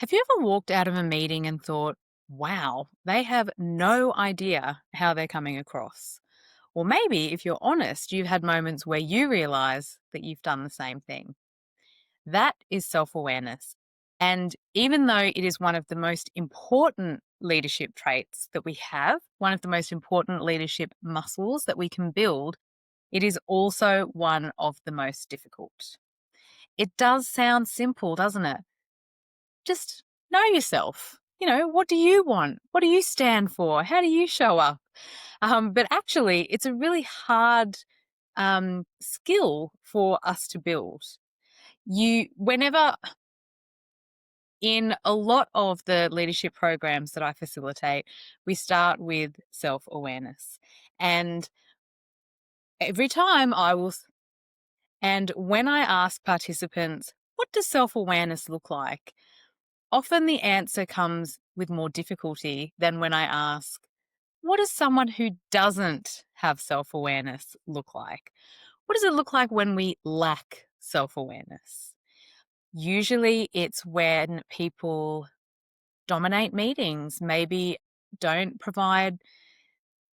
Have you ever walked out of a meeting and thought, wow, they have no idea how they're coming across? Or maybe, if you're honest, you've had moments where you realize that you've done the same thing. That is self awareness. And even though it is one of the most important leadership traits that we have, one of the most important leadership muscles that we can build, it is also one of the most difficult. It does sound simple, doesn't it? Just know yourself. What do you want? What do you stand for? How do you show up? But actually, it's a really hard skill for us to build. Whenever in a lot of the leadership programs that I facilitate, we start with self awareness. And every time and when I ask participants, what does self awareness look like? Often the answer comes with more difficulty than when I ask, what does someone who doesn't have self awareness look like? What does it look like when we lack self awareness? Usually it's when people dominate meetings, maybe don't provide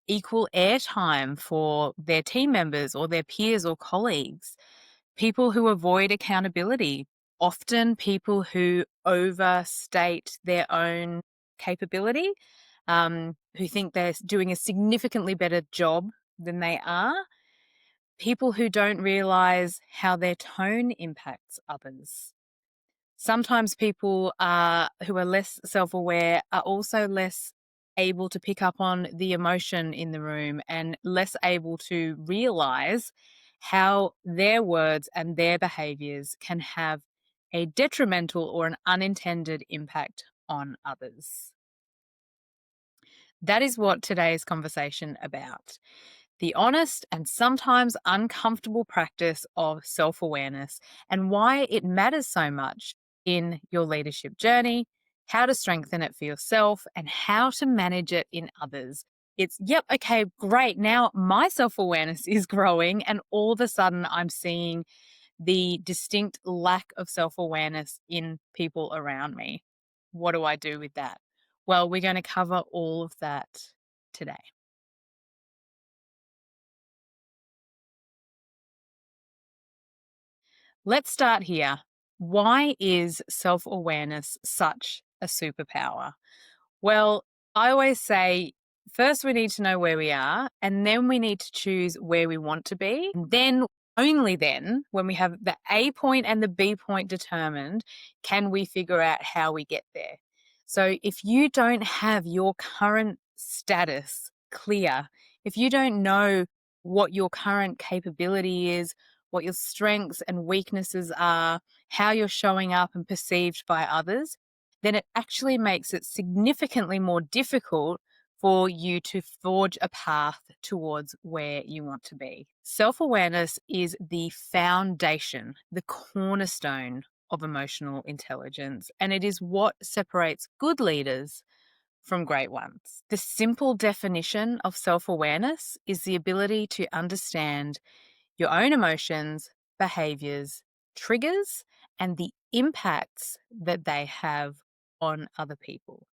equal airtime for their team members or their peers or colleagues, people who avoid accountability, often people who overstate their own capability, who think they're doing a significantly better job than they are, people who don't realize how their tone impacts others. Sometimes people who are less self-aware are also less able to pick up on the emotion in the room and less able to realize how their words and their behaviors can have a detrimental or an unintended impact on others. That is what today's conversation about. The honest and sometimes uncomfortable practice of self-awareness and why it matters so much in your leadership journey, how to strengthen it for yourself, and how to manage it in others. It's, yep, okay, great. Now my self-awareness is growing, and all of a sudden I'm seeing the distinct lack of self-awareness in people around me. What do I do with that? Well, we're going to cover all of that today. Let's start here. Why is self awareness such a superpower? Well, I always say first we need to know where we are, and then we need to choose where we want to be. And then, only then, when we have the A point and the B point determined, can we figure out how we get there. So if you don't have your current status clear, if you don't know what your current capability is, what your strengths and weaknesses are, how you're showing up and perceived by others, then it actually makes it significantly more difficult for you to forge a path towards where you want to be. Self awareness is the foundation, the cornerstone of emotional intelligence, and it is what separates good leaders from great ones. The simple definition of self awareness is the ability to understand your own emotions, behaviors, triggers, and the impacts that they have on other people.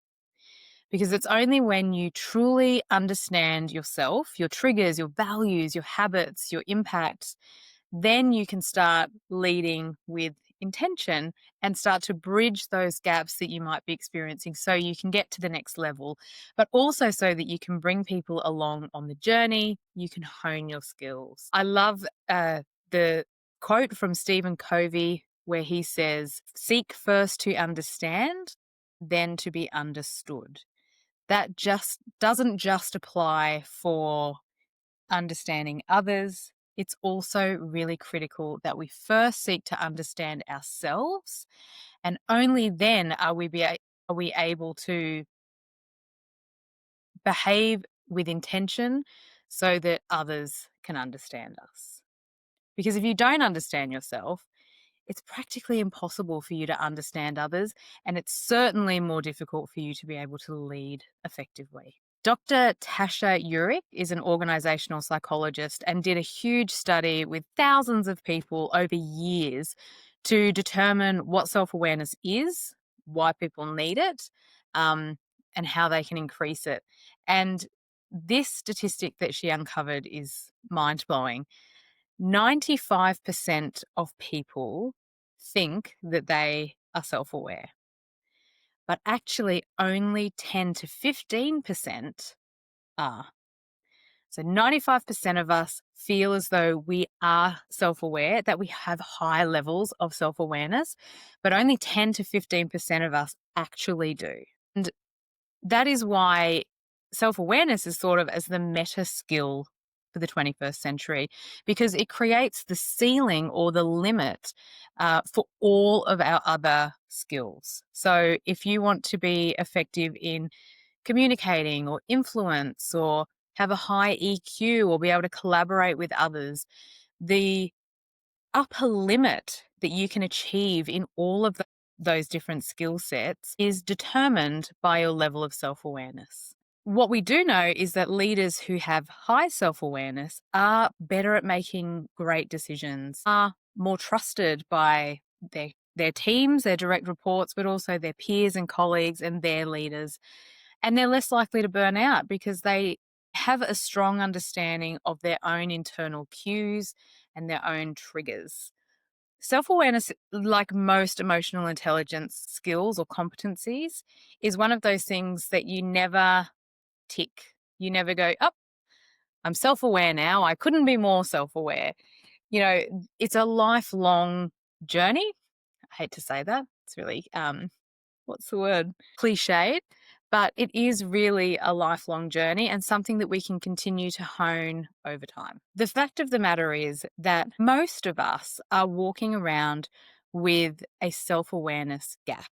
Because it's only when you truly understand yourself, your triggers, your values, your habits, your impacts, then you can start leading with intention and start to bridge those gaps that you might be experiencing so you can get to the next level, but also so that you can bring people along on the journey, you can hone your skills. I love the quote from Stephen Covey where he says, seek first to understand, then to be understood. That just doesn't just apply for understanding others. It's also really critical that we first seek to understand ourselves, and only then are we able to behave with intention so that others can understand us. Because if you don't understand yourself, it's practically impossible for you to understand others, and it's certainly more difficult for you to be able to lead effectively. Dr. Tasha Eurich is an organizational psychologist and did a huge study with thousands of people over years to determine what self-awareness is, why people need it, and how they can increase it. And this statistic that she uncovered is mind blowing. 95% of people think that they are self aware, but actually only 10 to 15% are. So 95% of us feel as though we are self aware, that we have high levels of self awareness, but only 10 to 15% of us actually do. And that is why self awareness is thought of as the meta skill for the 21st century, because it creates the ceiling or the limit for all of our other skills. So if you want to be effective in communicating or influence or have a high EQ or be able to collaborate with others, the upper limit that you can achieve in all of those different skill sets is determined by your level of self awareness. What we do know is that leaders who have high self awareness are better at making great decisions, are more trusted by their teams, their direct reports, but also their peers and colleagues and their leaders. And they're less likely to burn out because they have a strong understanding of their own internal cues and their own triggers. Self awareness, like most emotional intelligence skills or competencies, is one of those things that you never tick. You never go, oh, I'm self aware now. I couldn't be more self aware. It's a lifelong journey. I hate to say that. It's really, what's the word? Cliched. But it is really a lifelong journey and something that we can continue to hone over time. The fact of the matter is that most of us are walking around with a self-awareness gap.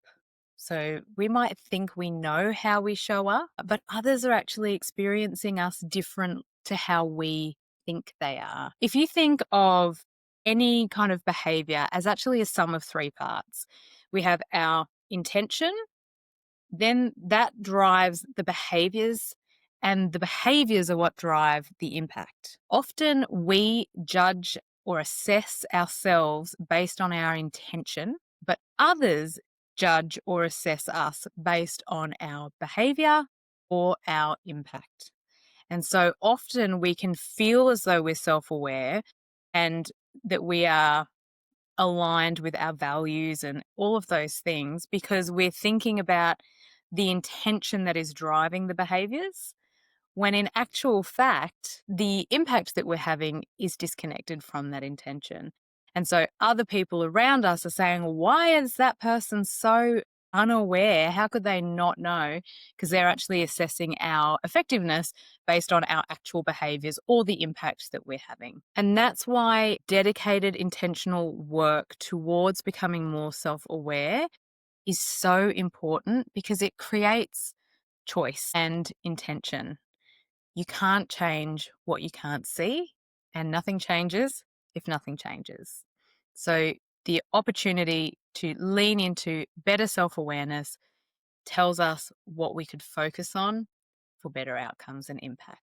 So we might think we know how we show up, but others are actually experiencing us different to how we think they are. If you think of any kind of behavior as actually a sum of three parts, we have our intention, then that drives the behaviors, and the behaviors are what drive the impact. Often we judge or assess ourselves based on our intention, but others judge or assess us based on our behavior or our impact. And so often we can feel as though we're self aware and that we are aligned with our values and all of those things because we're thinking about the intention that is driving the behaviors, when in actual fact, the impact that we're having is disconnected from that intention. And so other people around us are saying, why is that person so unaware? How could they not know? Because they're actually assessing our effectiveness based on our actual behaviors or the impact that we're having. And that's why dedicated intentional work towards becoming more self-aware is so important, because it creates choice and intention. You can't change what you can't see, and nothing changes if nothing changes. So the opportunity to lean into better self-awareness tells us what we could focus on for better outcomes and impacts.